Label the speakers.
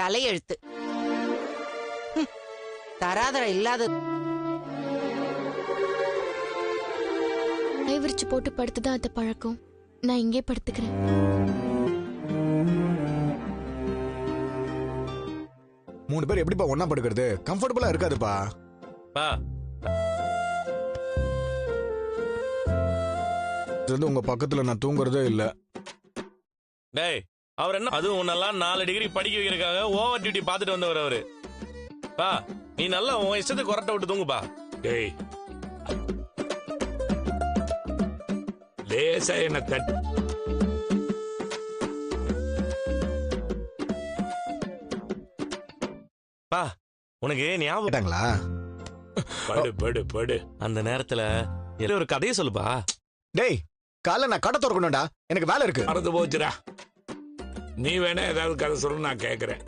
Speaker 1: தலையெழுத்து. தராதர இல்லாத
Speaker 2: விரிச்சு போட்டு படுத்துதான் அத்த பழக்கம். நான் இங்கே படுத்துக்கிறேன்.
Speaker 3: மூணு பேர் எப்படிப்பா ஒன்னா படுக்கிறது? கம்ஃபர்டபுளா இருக்காதுப்பா. உங்க பக்கத்துல நான் தூங்குறதே இல்ல.
Speaker 4: டேய், அவர் என்ன அதுவும் உன்னெல்லாம் 4 டிகிரி படிக்க வைக்கிறதுக்காக ஓவர் டியூட்டி பாத்துட்டு வந்தவர் அவரு. பா, நீ நல்லா உன் இஷ்டத்துக்கு கொரட்டை விட்டு தூங்குப்பா.
Speaker 5: டேய், லேசா என்ன தட்டு.
Speaker 4: பா, உனக்கு ஞாபகம்
Speaker 5: படு படு படு.
Speaker 4: அந்த நேரத்துல ஒரு கதையை சொல்லுப்பா.
Speaker 3: டேய், காலைல நான் கடை திறக்கணும்டா, எனக்கு வேலை இருக்கு.
Speaker 5: மறந்து போச்சுடா. நீ வேணா ஏதாவது கதை சொல்லு, நான் கேக்குறேன்.